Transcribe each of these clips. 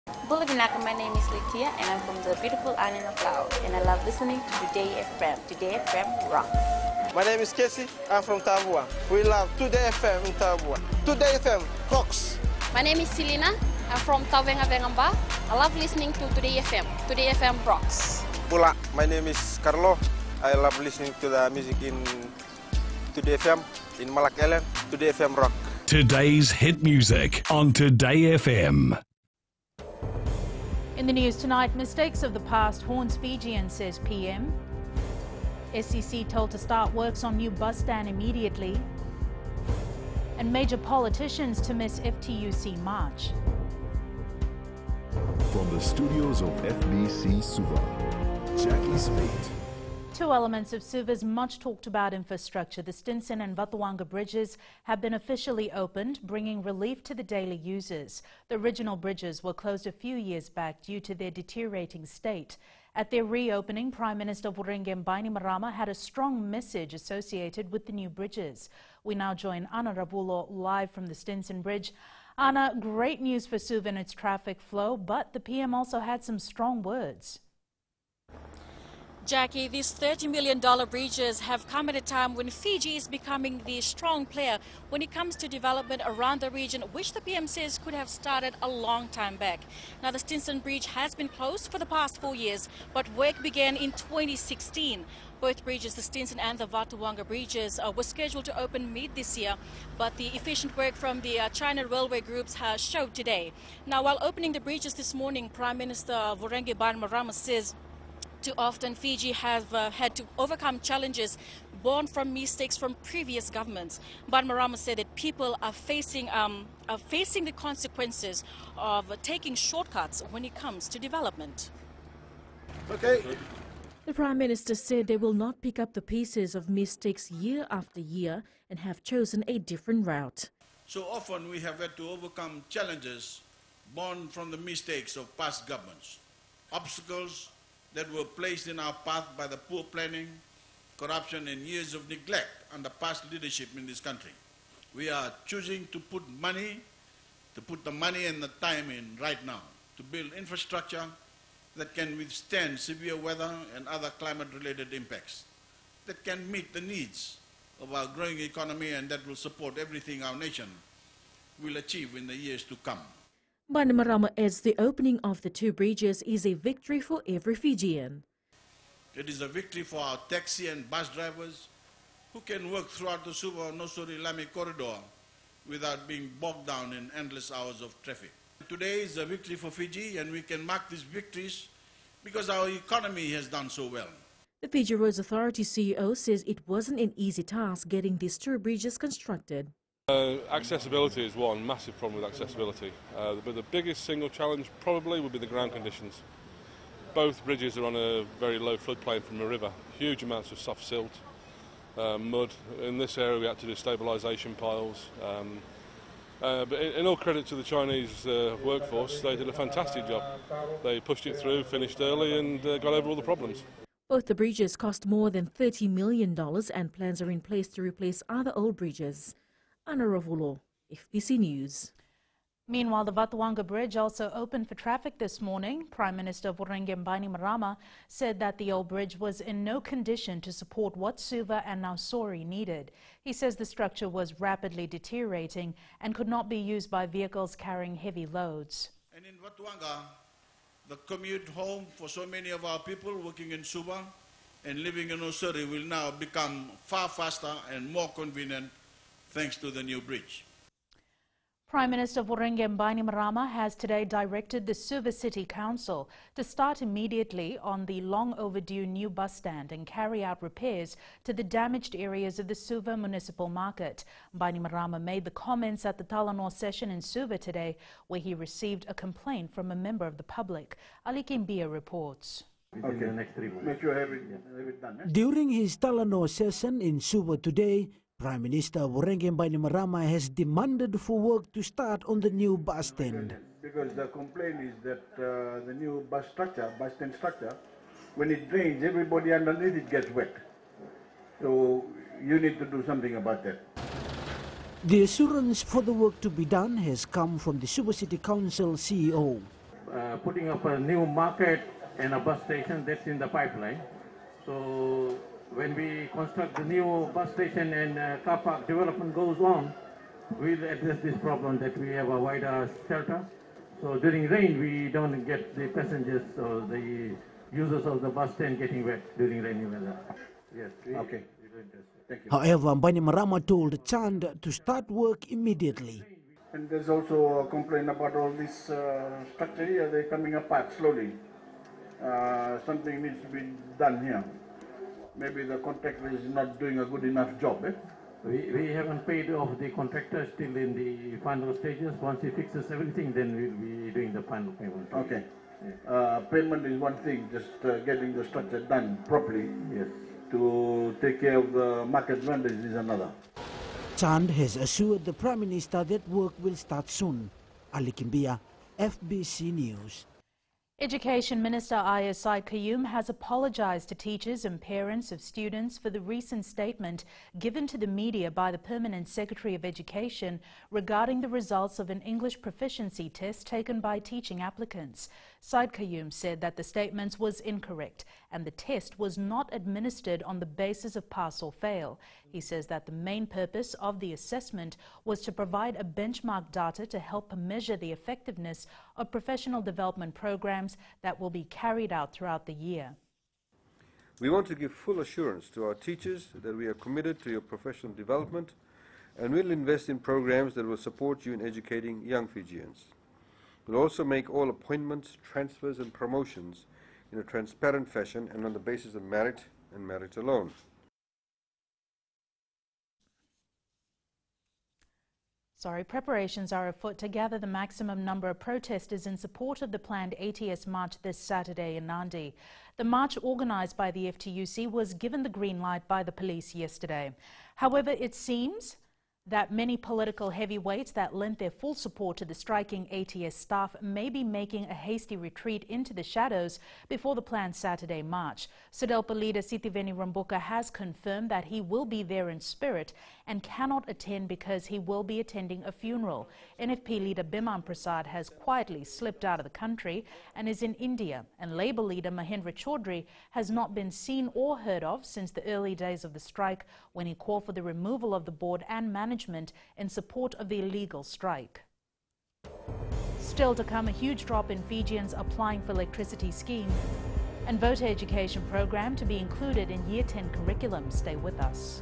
Bulavinaka, my name is Litia and I'm from the beautiful island of Laos and I love listening to Today FM. Today FM rock. My name is Casey, I'm from Tabua. We love Today FM in Tabua. Today FM rocks. My name is Selina, I'm from Tavenga Vengamba. I love listening to Today FM. Today FM rocks. Pula, my name is Carlo. I love listening to the music in Today FM, in Malak Island. Today FM rock. Today's hit music on Today FM. In the news tonight, mistakes of the past haunts Fijian, says PM. SCC told to start works on new bus stand immediately. And major politicians to miss FTUC March. From the studios of FBC Suva, Jackie Spade. Two elements of Suva's much talked about infrastructure, the Stinson and Vatuanga bridges, have been officially opened, bringing relief to the daily users. The original bridges were closed a few years back due to their deteriorating state. At their reopening, Prime Minister Vurenge Bainimarama had a strong message associated with the new bridges. We now join Anna Ravulo live from the Stinson Bridge. Anna, great news for Suva and its traffic flow, but the PM also had some strong words. Jackie, these $30 million bridges have come at a time when Fiji is becoming the strong player when it comes to development around the region, which the PM says could have started a long time back. Now, the Stinson Bridge has been closed for the past 4 years, but work began in 2016. Both bridges, the Stinson and the Vatuanga bridges, were scheduled to open mid this year, but the efficient work from the China Railway groups has showed today. Now, while opening the bridges this morning, Prime Minister Vurenge Bainimarama says too often Fiji have had to overcome challenges born from mistakes from previous governments. Bainimarama said that people are facing the consequences of taking shortcuts when it comes to development. Okay. The Prime Minister said they will not pick up the pieces of mistakes year after year and have chosen a different route. So often we have had to overcome challenges born from the mistakes of past governments, obstacles that were placed in our path by the poor planning, corruption and years of neglect under past leadership in this country. We are choosing to put the money and the time in right now to build infrastructure that can withstand severe weather and other climate-related impacts, that can meet the needs of our growing economy and that will support everything our nation will achieve in the years to come. Bainimarama adds the opening of the two bridges is a victory for every Fijian. It is a victory for our taxi and bus drivers who can work throughout the Suva-Nosuri-Lami corridor without being bogged down in endless hours of traffic. Today is a victory for Fiji, and we can mark these victories because our economy has done so well. The Fiji Roads Authority CEO says it wasn't an easy task getting these two bridges constructed. Accessibility is one massive problem with accessibility, but the biggest single challenge probably would be the ground conditions. Both bridges are on a very low floodplain from a river, huge amounts of soft silt, mud. In this area we had to do stabilisation piles. But in all credit to the Chinese workforce, they did a fantastic job. They pushed it through, finished early and got over all the problems. Both the bridges cost more than $30 million and plans are in place to replace other old bridges. Anna Ravulo, FBC News. Meanwhile, the Vatuanga Bridge also opened for traffic this morning. Prime Minister Vurenge Bainimarama said that the old bridge was in no condition to support what Suva and Nausori needed. He says the structure was rapidly deteriorating and could not be used by vehicles carrying heavy loads. And in Vatuanga, the commute home for so many of our people working in Suva and living in Nausori will now become far faster and more convenient thanks to the new bridge. Prime Minister Vurenge Bainimarama has today directed the Suva City Council to start immediately on the long overdue new bus stand and carry out repairs to the damaged areas of the Suva Municipal Market. Bainimarama made the comments at the Talanoa session in Suva today, where he received a complaint from a member of the public. Ali Kimbia reports. Okay. During his Talanoa session in Suva today, Prime Minister Vurenge Bainimarama has demanded for work to start on the new bus stand. Because the complaint is that the new bus stand structure, when it drains, everybody underneath it gets wet. So you need to do something about that. The assurance for the work to be done has come from the Suva City Council CEO. putting up a new market and a bus station that's in the pipeline. So when we construct the new bus station and car park development goes on, we'll address this problem that we have a wider shelter. So during rain, we don't get the passengers or the users of the bus stand getting wet during rainy weather. Yes. Okay. Thank you. However, Bainimarama told Chand to start work immediately. And there's also a complaint about all this structure here. They're coming apart slowly. Something needs to be done here. Maybe the contractor is not doing a good enough job. We haven't paid off the contractor, still in the final stages. Once he fixes everything, then we'll be doing the final payment. Okay. Yeah. Payment is one thing, just getting the structure done properly. Yes. To take care of the market vendors is another. Chand has assured the Prime Minister that work will start soon. Ali Kimbia, FBC News. Education Minister Aya Said Qayyum has apologized to teachers and parents of students for the recent statement given to the media by the Permanent Secretary of Education regarding the results of an English proficiency test taken by teaching applicants. Said Qayyum said that the statement was incorrect and the test was not administered on the basis of pass or fail. He says that the main purpose of the assessment was to provide a benchmark data to help measure the effectiveness of professional development programs that will be carried out throughout the year. We want to give full assurance to our teachers that we are committed to your professional development and will invest in programs that will support you in educating young Fijians. We'll also make all appointments, transfers and promotions in a transparent fashion and on the basis of merit and merit alone. Preparations are afoot to gather the maximum number of protesters in support of the planned ATS march this Saturday in Nandi. The march organised by the FTUC was given the green light by the police yesterday. However, it seems that many political heavyweights that lent their full support to the striking ATS staff may be making a hasty retreat into the shadows before the planned Saturday march. SODELPA leader Sitiveni Rambuka has confirmed that he will be there in spirit and cannot attend because he will be attending a funeral. NFP leader Biman Prasad has quietly slipped out of the country and is in India, and Labour leader Mahendra Chaudhry has not been seen or heard of since the early days of the strike, when he called for the removal of the board and management in support of the illegal strike. Still to come, a huge drop in Fijians applying for electricity scheme and voter education program to be included in Year 10 curriculum. Stay with us.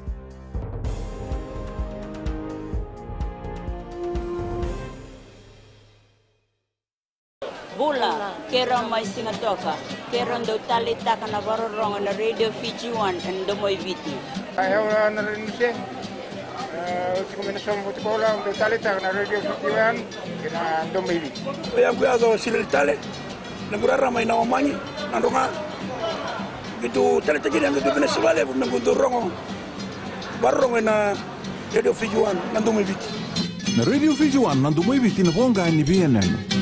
Bula, kera mai singatoka, kera ndo talita kana varorong na radio Fijian and domoy viti. Ayaw na rin siya. Kombinasyon mo sekolah ndo talita kana radio Fijian kina domoy viti. Yang kuya zo silil tale, nagurara may nawamanyi, nandunga. Gitu talita jadi yang gitu Venezuela pun nagudurong, barong na radio Fijian nandomoy viti. Na radio Fijian nandomoy viti na ponga ni BNN.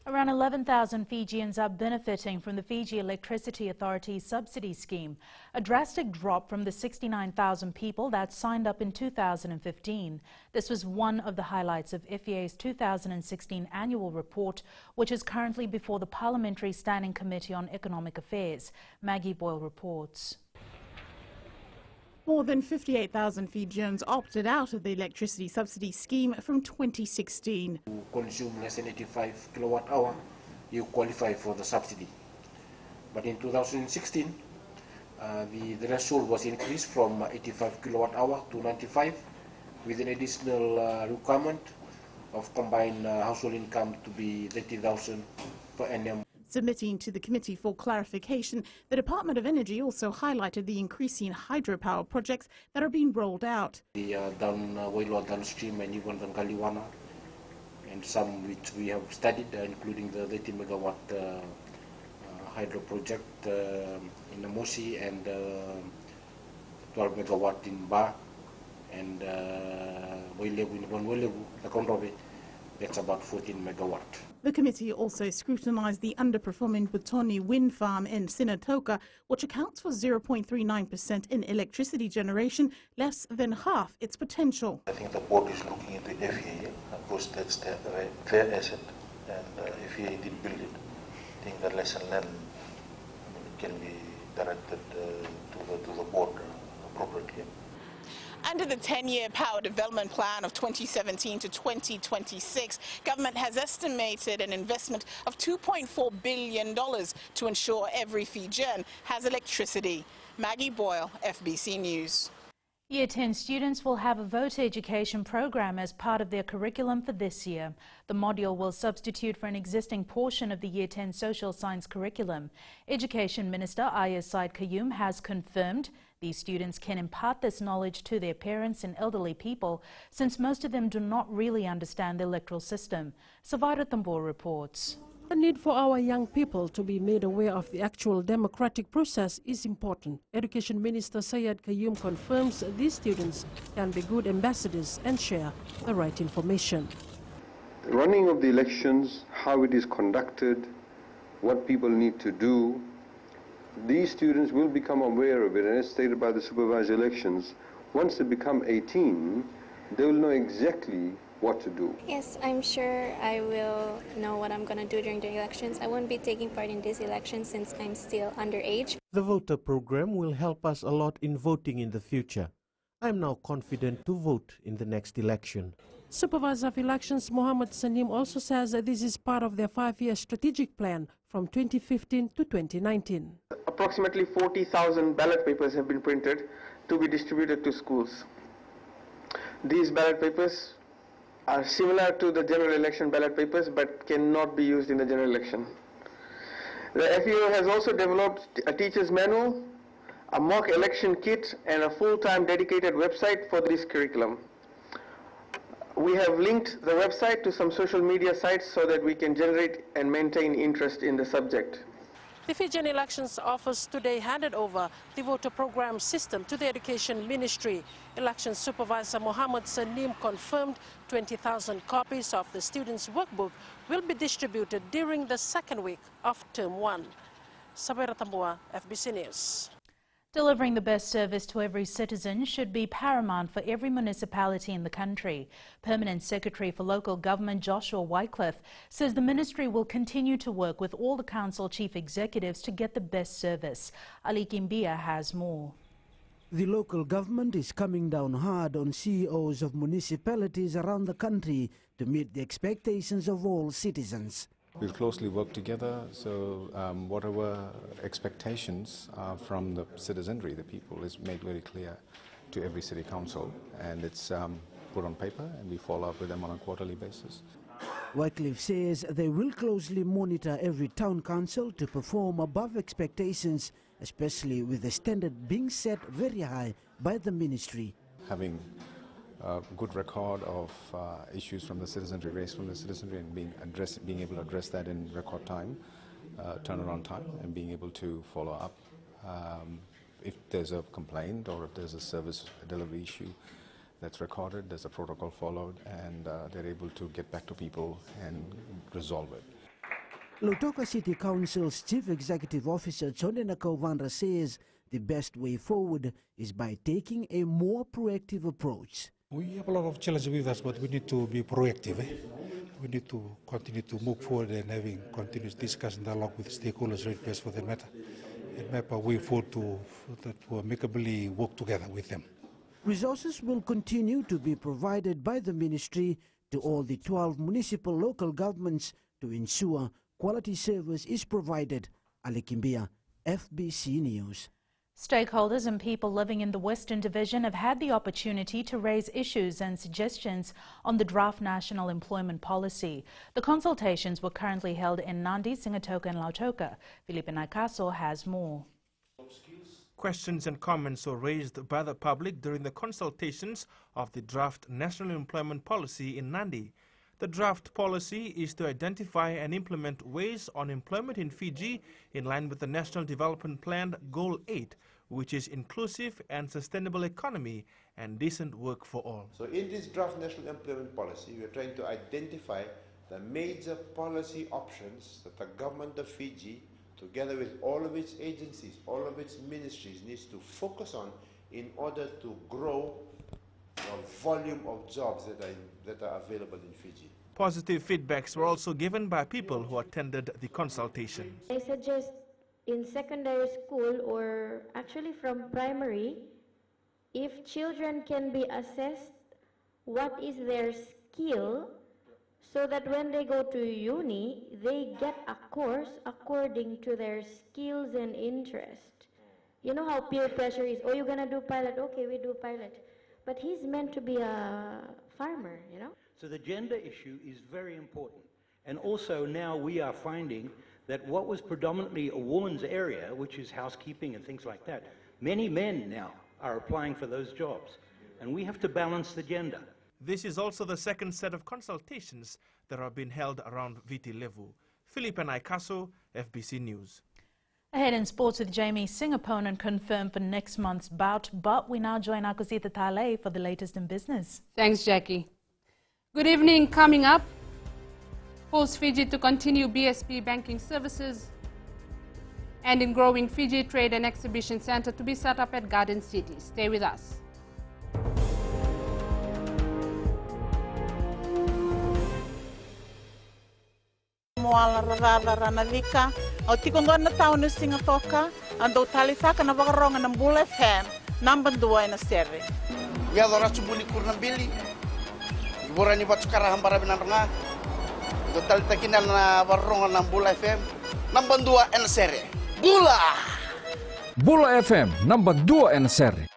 Around 11,000 Fijians are benefiting from the Fiji Electricity Authority's subsidy scheme, a drastic drop from the 69,000 people that signed up in 2015. This was one of the highlights of FEA's 2016 annual report, which is currently before the Parliamentary Standing Committee on Economic Affairs. Maggie Boyle reports. More than 58,000 Fijians opted out of the electricity subsidy scheme from 2016. You consume less than 85 kilowatt hour, you qualify for the subsidy. But in 2016, the threshold was increased from 85 kilowatt hour to 95, with an additional requirement of combined household income to be 30,000 per annum. Submitting to the Committee for Clarification, the Department of Energy also highlighted the increasing hydropower projects that are being rolled out. The Wailua downstream and even the Kaliwana, and some which we have studied, including the 30 megawatt hydro project in Namosi and 12 megawatt in Ba and Wailebu in Wailebu, the Konrobe. That's about 14 megawatt. The committee also scrutinised the underperforming Butoni wind farm in Sinatoka, which accounts for 0.39% in electricity generation, less than half its potential. I think the board is looking into FEA, because that's their asset, and FEA did build it. I think the lesson learned can be directed to the board appropriately. Under the 10-year power development plan of 2017 to 2026, government has estimated an investment of $2.4 billion to ensure every Fijian has electricity. Maggie Boyle, FBC News. Year 10 students will have a voter education program as part of their curriculum for this year. The module will substitute for an existing portion of the Year 10 social science curriculum. Education Minister Ayah Said Qayyum has confirmed these students can impart this knowledge to their parents and elderly people, since most of them do not really understand the electoral system. Savara Tambor reports. The need for our young people to be made aware of the actual democratic process is important. Education Minister Syed Qayyum confirms these students can be good ambassadors and share the right information. The running of the elections, how it is conducted, what people need to do, these students will become aware of it, and as stated by the supervised elections, once they become 18, they will know exactly what to do. Yes, I'm sure I will know what I'm going to do during the elections. I won't be taking part in this election since I'm still underage. The voter program will help us a lot in voting in the future. I'm now confident to vote in the next election. Supervisor of Elections Mohammed Sanim also says that this is part of their 5-year strategic plan from 2015 to 2019. Approximately 40,000 ballot papers have been printed to be distributed to schools. These ballot papers are similar to the general election ballot papers but cannot be used in the general election. The FEO has also developed a teacher's manual, a mock election kit, and a full-time dedicated website for this curriculum. We have linked the website to some social media sites so that we can generate and maintain interest in the subject. The Fijian Elections Office today handed over the voter program system to the Education Ministry. Election Supervisor Mohammed Sanim confirmed 20,000 copies of the students' workbook will be distributed during the second week of Term 1. Sabera Tambua, FBC News. Delivering the best service to every citizen should be paramount for every municipality in the country. Permanent Secretary for Local Government Joshua Wycliffe says the ministry will continue to work with all the council chief executives to get the best service. Ali Kimbia has more. The local government is coming down hard on CEOs of municipalities around the country to meet the expectations of all citizens. We'll closely work together, so whatever expectations from the citizenry, the people, is made very clear to every city council, and it's put on paper, and we follow up with them on a quarterly basis. Wycliffe says they will closely monitor every town council to perform above expectations, especially with the standard being set very high by the ministry. Having a good record of issues from the citizenry, raised from the citizenry, and being able to address that in record time, turnaround time, and being able to follow up if there's a complaint or if there's a service delivery issue that's recorded, there's a protocol followed, and they're able to get back to people and resolve it. Lautoka City Council's Chief Executive Officer Chondena Kauvandra says the best way forward is by taking a more proactive approach. We have a lot of challenges with us, but we need to be proactive. We need to continue to move forward and having continuous discussion dialogue with stakeholders, ratepayers for that matter, and map a way forward that will amicably work together with them. Resources will continue to be provided by the ministry to all the 12 municipal local governments to ensure quality service is provided. Ali Kimbia, FBC News. Stakeholders and people living in the Western Division have had the opportunity to raise issues and suggestions on the draft national employment policy. The consultations were currently held in Nandi, Singatoka and Lautoka. Felipe Naikaso has more. Questions and comments were raised by the public during the consultations of the draft national employment policy in Nandi. The draft policy is to identify and implement ways on employment in Fiji in line with the National Development Plan Goal 8, which is inclusive and sustainable economy and decent work for all. So in this draft national employment policy, we are trying to identify the major policy options that the government of Fiji, together with all of its agencies, all of its ministries, needs to focus on in order to grow the volume of jobs that are available in Fiji. Positive feedbacks were also given by people who attended the consultation. I suggest in secondary school or actually from primary, if children can be assessed what is their skill, so that when they go to uni, they get a course according to their skills and interest. You know how peer pressure is, oh, you're gonna do pilot, okay, we do pilot. But he's meant to be a farmer, you know? So the gender issue is very important. And also now we are finding that what was predominantly a woman's area, which is housekeeping and things like that, many men now are applying for those jobs. And we have to balance the gender. This is also the second set of consultations that have been held around Viti Levu. Philip and Ikaso, FBC News. Ahead in sports with Jamie, Singh opponent confirmed for next month's bout, but we now join Akosita Tale for the latest in business. Thanks, Jackie. Good evening. Coming up, force Fiji to continue BSP banking services, and in growing Fiji Trade and Exhibition Center to be set up at Garden City. Stay with us. Moala radada ranavika o tikongona taunu singatoka ando talitaka na vakaronga na Bula FM number 2 na serre ya dora subuli kurna bili borani batukara hambara binanga do talitakina na vakaronga na Bula FM number 2 na serre Bula FM number 2 na serre.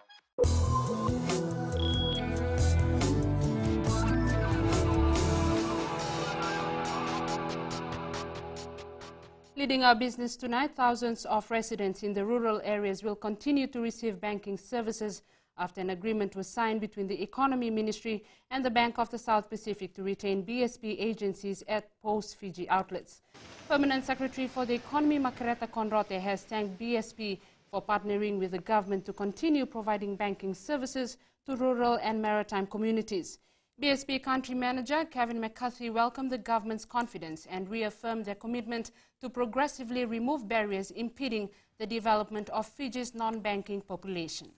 Leading our business tonight, thousands of residents in the rural areas will continue to receive banking services after an agreement was signed between the Economy Ministry and the Bank of the South Pacific to retain BSP agencies at post-Fiji outlets. Permanent Secretary for the Economy, Makareta Conrote, has thanked BSP for partnering with the government to continue providing banking services to rural and maritime communities. BSP Country Manager Kevin McCarthy welcomed the government's confidence and reaffirmed their commitment to progressively remove barriers impeding the development of Fiji's non-banking population.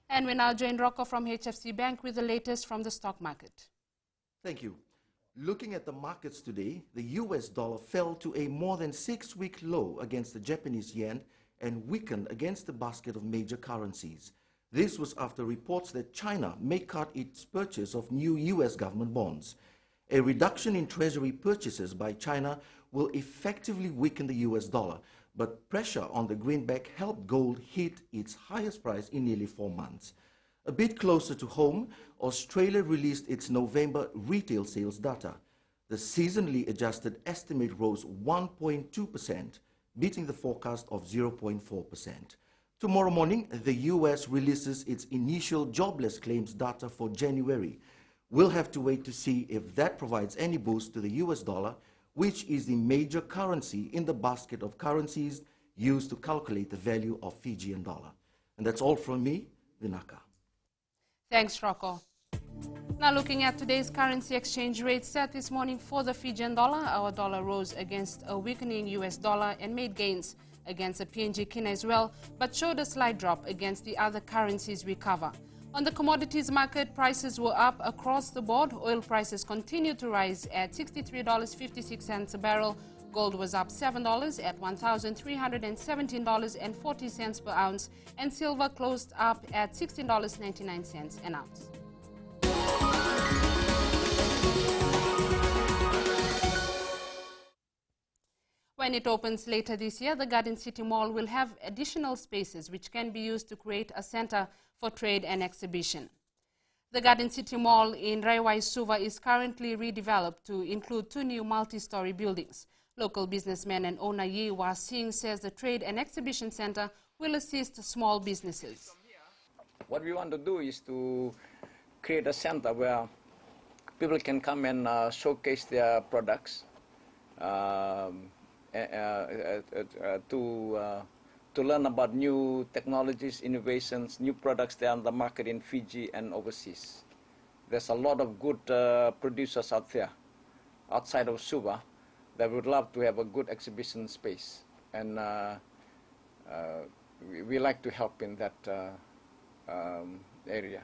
And we now join Rocco from HFC Bank with the latest from the stock market. Thank you. Looking at the markets today, the US dollar fell to a more than 6-week low against the Japanese yen and weakened against the basket of major currencies. This was after reports that China may cut its purchase of new US government bonds. A reduction in treasury purchases by China will effectively weaken the US dollar, but pressure on the greenback helped gold hit its highest price in nearly 4 months. A bit closer to home, Australia released its November retail sales data. The seasonally adjusted estimate rose 1.2%, beating the forecast of 0.4%. Tomorrow morning, the US releases its initial jobless claims data for January. We'll have to wait to see if that provides any boost to the US dollar, which is the major currency in the basket of currencies used to calculate the value of Fijian dollar. And that's all from me, Vinaka. Thanks, Rocco. Now looking at today's currency exchange rate set this morning for the Fijian dollar, our dollar rose against a weakening US dollar and made gains against the PNG Kina as well, but showed a slight drop against the other currencies we cover. On the commodities market, prices were up across the board. Oil prices continued to rise at $63.56 a barrel. Gold was up $7 at $1,317.40 per ounce, and silver closed up at $16.99 an ounce. When it opens later this year, the Garden City Mall will have additional spaces which can be used to create a center for trade and exhibition. The Garden City Mall in Raiwai Suva is currently redeveloped to include 2 new multi-story buildings. Local businessman and owner Yi Wa Singh says the trade and exhibition center will assist small businesses. What we want to do is to create a center where people can come and showcase their products to to learn about new technologies, innovations, new products that are on the market in Fiji and overseas. There's a lot of good producers out there, outside of Suva, that would love to have a good exhibition space. And we like to help in that area.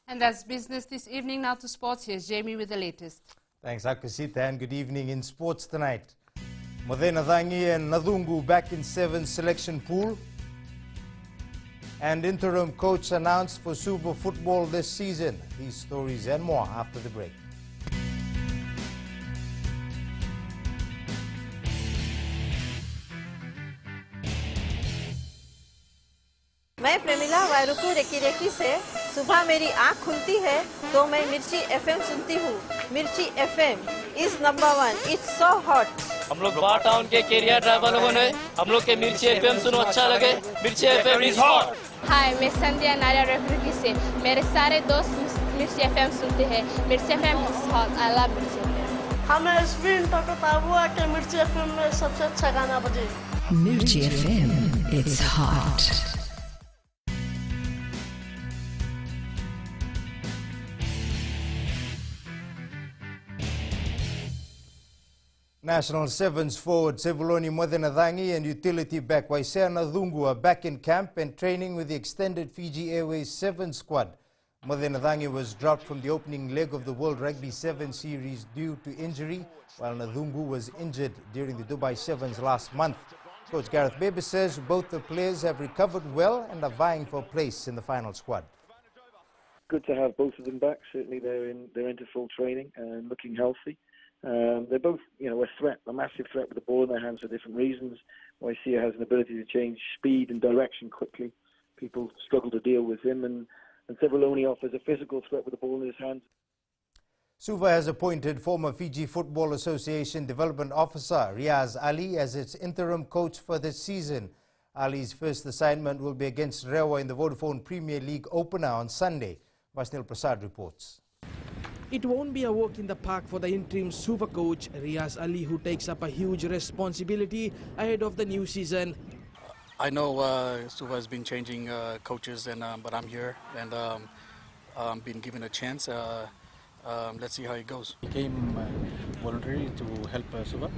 And that's business this evening. Now to sports. Here's Jamie with the latest. Thanks, Akasita, and good evening in sports tonight. Modena Dangi and Nadungu back in 7th selection pool. And interim coach announced for Suva football this season. These stories and more after the break. मैं Premila वायरुकु recce recce से सुबह मेरी आँख खुलती है तो मैं मिर्ची एफएम सुनती हूँ। मिर्ची FM is number 1, it's so hot. हम लोग बार टाउन के कैरियर ड्राइवर लोगों ने हम लोग के मिर्ची एफएम सुनो अच्छा लगे। मिर्ची एफएम इज हॉट। हाय, मैं संध्या नारिया रेकी से मेरे सारे दोस्त मिर्ची एफएम सुनते हैं। मिर्ची FM is hot, I love मिर्ची एफएम। हमें स्पिन टको ताबुआ के मिर्ची एफएम में सबसे अच्छा गाना बजे। मिर्ची FM it's hot. National Sevens forward Sevuloni Modenadangi and utility back Waisena Dungu are back in camp and training with the extended Fiji Airways 7 squad. Modenadangi was dropped from the opening leg of the World Rugby 7 series due to injury, while Nadungu was injured during the Dubai Sevens last month. Coach Gareth Bebe says both the players have recovered well and are vying for a place in the final squad. Good to have both of them back. Certainly they're into full training and looking healthy. They're both, a threat, a massive threat with the ball in their hands for different reasons. Waisia has an ability to change speed and direction quickly. People struggle to deal with him, and Sevuloni offers a physical threat with the ball in his hands. Suva has appointed former Fiji Football Association Development Officer Riaz Ali as its interim coach for this season. Ali's first assignment will be against Rewa in the Vodafone Premier League opener on Sunday. Vasnil Prasad reports. It won't be a walk in the park for the interim Suva coach, Riaz Ali, who takes up a huge responsibility ahead of the new season. I know Suva has been changing coaches, but I'm here and been given a chance. Let's see how it goes. He came voluntary to help Suva,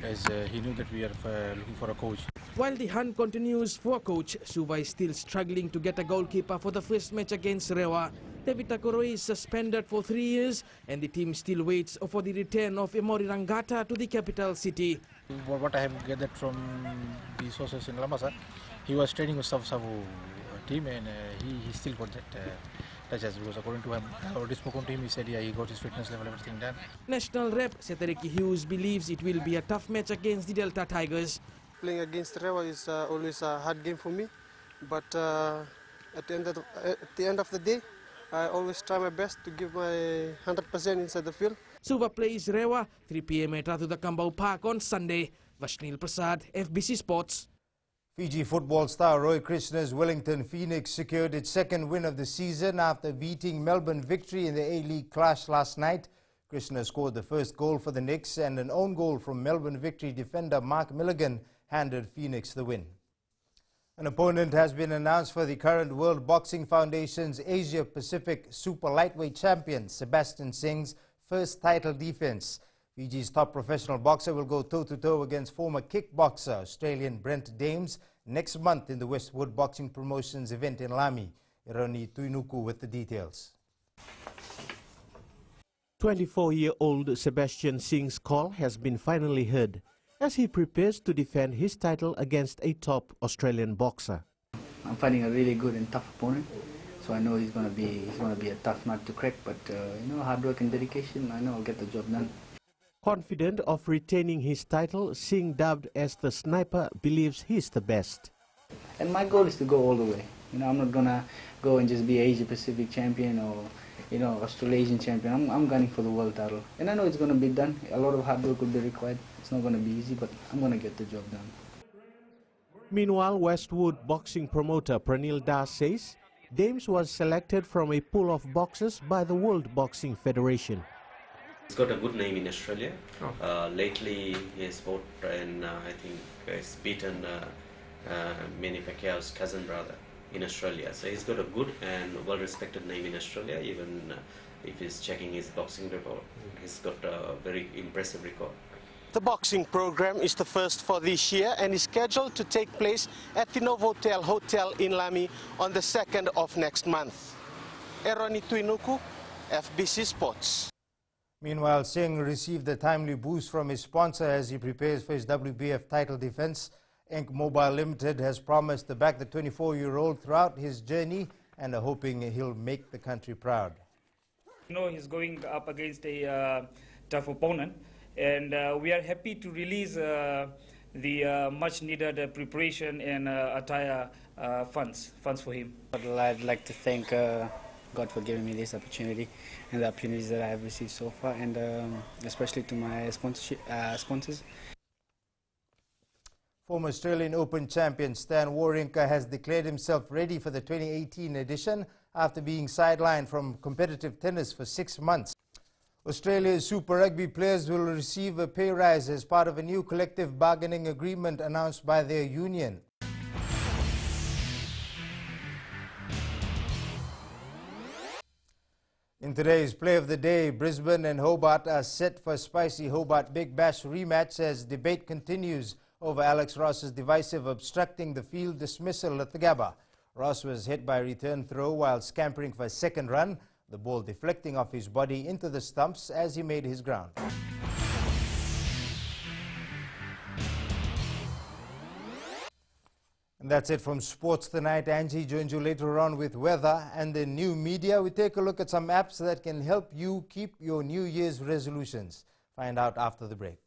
as he knew that we are looking for a coach. While the hunt continues for coach, Suva is still struggling to get a goalkeeper for the first match against Rewa. David Takoro is suspended for 3 years, and the team still waits for the return of Emori Rangata to the capital city. What I have gathered from the sources in Lamasa, he was training with Savu team, and he still got that touches, because according to him, already spoken to him, he said he got his fitness level, everything done. National rep Setariki Hughes believes it will be a tough match against the Delta Tigers. Playing against Rewa is always a hard game for me, but at the end of the day, I always try my best to give my 100% inside the field. Suva plays Rewa 3 p.m. at Ratu Kambau Park on Sunday. Vashnil Prasad, FBC Sports. Fiji football star Roy Krishna's Wellington Phoenix secured its second win of the season after beating Melbourne Victory in the A-League clash last night. Krishna scored the first goal for the Knicks, and an own goal from Melbourne Victory defender Mark Milligan handed Phoenix the win. An opponent has been announced for the current World Boxing Foundation's Asia Pacific Super Lightweight Champion, Sebastian Singh's first title defense. Fiji's top professional boxer will go toe-to-toe against former kickboxer Australian Brent Dames next month in the Westwood Boxing Promotions event in Lami. Ironi Tuinuku with the details. 24-year-old Sebastian Singh's call has been finally heard as he prepares to defend his title against a top Australian boxer. I'm fighting a really good and tough opponent, so I know he's going to be a tough nut to crack. But hard work and dedication, I know I'll get the job done. Confident of retaining his title, Singh, dubbed as the Sniper, believes he's the best. And my goal is to go all the way. I'm not gonna go and just be Asia Pacific champion or Australasian champion. I'm gunning for the world title, and I know it's going to be done. A lot of hard work will be required. It's not going to be easy, but I'm going to get the job done. Meanwhile, Westwood boxing promoter Pranil Das says Dames was selected from a pool of boxers by the World Boxing Federation. He's got a good name in Australia. Lately, he has fought and I think he's beaten Manny Pacquiao's cousin brother in Australia. So he's got a good and well-respected name in Australia, even if he's checking his boxing record. He's got a very impressive record. The boxing program is the first for this year and is scheduled to take place at the Novotel Hotel in Lamy on the 2nd of next month. Eroni Tuinuku, FBC Sports. Meanwhile, Singh received a timely boost from his sponsor as he prepares for his WBF title defense. Ink Mobile Limited has promised to back the 24-year-old throughout his journey and are hoping he'll make the country proud. He's going up against a tough opponent, and we are happy to release the much-needed preparation and attire funds for him. I'd like to thank God for giving me this opportunity and the opportunities that I have received so far, and especially to my sponsors. Former Australian Open champion Stan Wawrinka has declared himself ready for the 2018 edition after being sidelined from competitive tennis for 6 months. Australia's Super Rugby players will receive a pay rise as part of a new collective bargaining agreement announced by their union. In today's Play of the Day, Brisbane and Hobart are set for a spicy Hobart Big Bash rematch as debate continues over Alex Ross's divisive obstructing the field dismissal at the Gabba. Ross was hit by a return throw while scampering for a second run, the ball deflecting off his body into the stumps as he made his ground. And that's it from sports tonight. Angie joins you later on with weather and the new media. We take a look at some apps that can help you keep your New Year's resolutions. Find out after the break.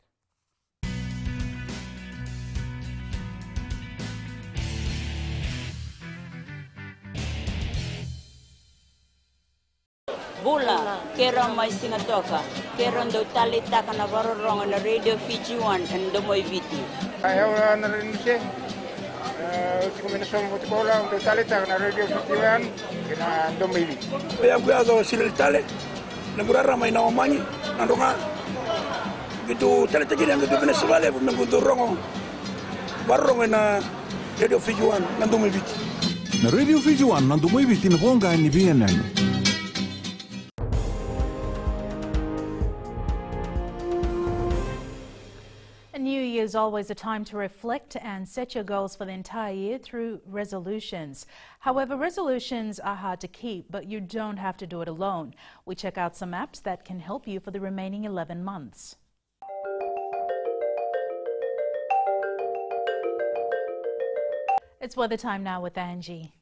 Bula, kera mai singatoka, kera ndo talita kana varorong na Radio Fijian and Domoy Viti. Ayaw na rin siya. Kombinasyon mo tikola ndo talita kana Radio Fijian kina Domoy Viti. Ayaw ko azo silil tale, nagurara may nawamanyi, nandunga. Gitu talita gini ang gitu Venezuela, nagudurong varorong na Radio Fijian na Domoy Viti. Na Radio Fijian na Domoy Viti na ponga ni BNN. New Year is always a time to reflect and set your goals for the entire year through resolutions. However, resolutions are hard to keep, but you don't have to do it alone. We check out some apps that can help you for the remaining 11 months. It's weather time now with Angie.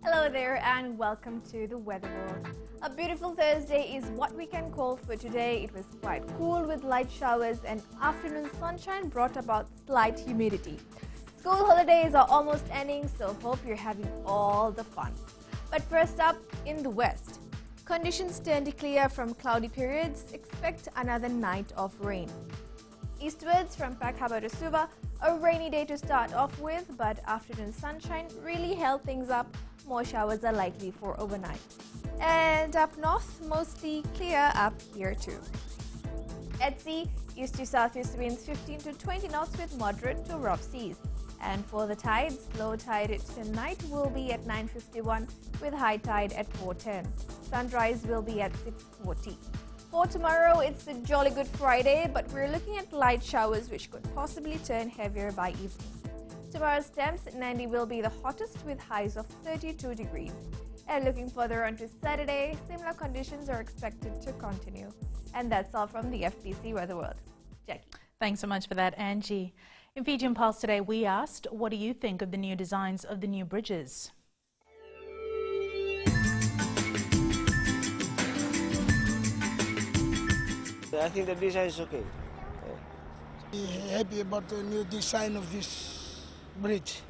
Hello there and welcome to the Weather World. A beautiful Thursday is what we can call for today. It was quite cool with light showers and afternoon sunshine brought about slight humidity. School holidays are almost ending, so hope you're having all the fun. But first up, in the west, conditions turn to clear from cloudy periods. Expect another night of rain. Eastwards from Pack Harbour to Suva, a rainy day to start off with, but afternoon sunshine really held things up. More showers are likely for overnight. And up north, mostly clear up here too. At sea, east to southeast winds 15 to 20 knots with moderate to rough seas. And for the tides, low tide tonight will be at 9:51 with high tide at 4:10. Sunrise will be at 6:40. For tomorrow, it's a jolly good Friday, but we're looking at light showers which could possibly turn heavier by evening. Tomorrow's temps, Nandi will be the hottest with highs of 32 degrees. And looking further on to Saturday, similar conditions are expected to continue. And that's all from the FBC Weather World. Jackie. Thanks so much for that, Angie. In Fijian Pulse today, we asked, what do you think of the new designs of the new bridges? I think the design is okay. Happy about the new design of this bridge.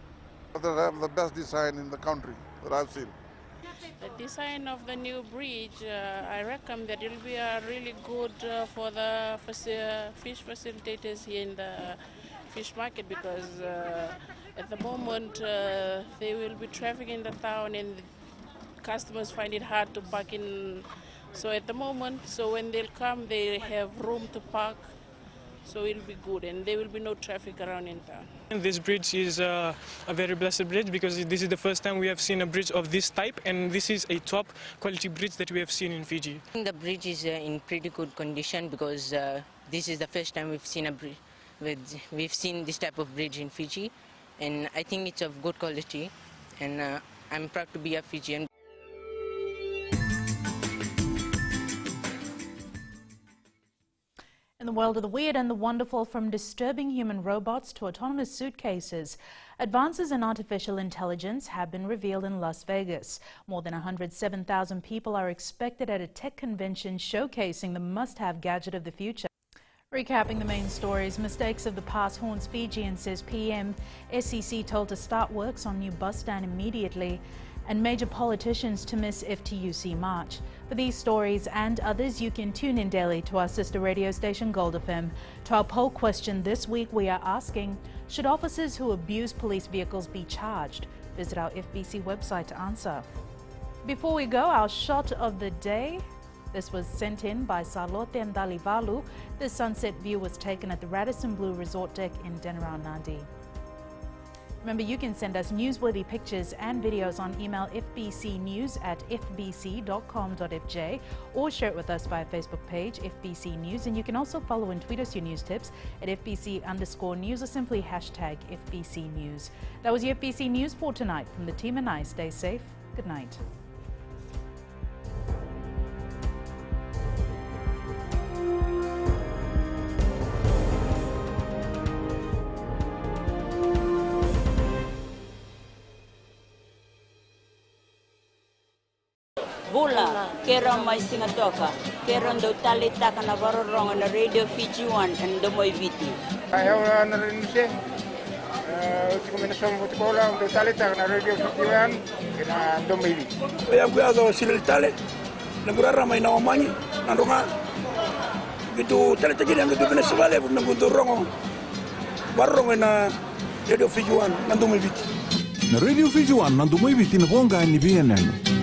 They have the best design in the country that I've seen. The design of the new bridge, I reckon that it will be really good for the fish facilitators here fish market because at the moment there will be traffic in the town and customers find it hard to park in. So at the moment, so when they'll come, they have room to park. So it'll be good and there will be no traffic around in town. And this bridge is a very blessed bridge because this is the first time we have seen a bridge of this type, and this is a top quality bridge that we have seen in Fiji. The bridge is in pretty good condition because this is the first time we've seen a bridge. We've seen this type of bridge in Fiji, and I think it's of good quality, and I'm proud to be a Fijian. In the world of the weird and the wonderful, from disturbing human robots to autonomous suitcases, advances in artificial intelligence have been revealed in Las Vegas. More than 107,000 people are expected at a tech convention showcasing the must-have gadget of the future. Recapping the main stories, mistakes of the past haunts Fijian, says PM. SEC told to start works on new bus stand immediately, and major politicians to miss FTUC March. For these stories and others, you can tune in daily to our sister radio station Gold FM. To our poll question this week, we are asking, should officers who abuse police vehicles be charged? Visit our FBC website to answer. Before we go, our shot of the day. This was sent in by Salote and Dalivalu. The sunset view was taken at the Radisson Blu Resort Deck in Denarau, Nadi. Remember, you can send us newsworthy pictures and videos on email fbcnews@fbc.com.fj or share it with us via Facebook page FBC News, and you can also follow and tweet us your news tips at FBC_news or simply hashtag FBC News. That was your FBC News for tonight. From the team and I, stay safe. Good night. Bula, kera mai singa toka, kera ndo tali taka na varorong na radio Fijian and ndo moi viti. Ayaw na rin siya. Uti ko minasong buti ko lang, ndo tali taka na radio Fijian and ndo moi viti. Ayaw ko yaw sila tali, nagurara may nawamanyi, nandunga. Gitu tali tagi lang gitu Venezuela, nagundo rongo, varorong na radio Fijian and ndo moi viti. Na radio Fijian, nando moi viti na bonga ni BNN.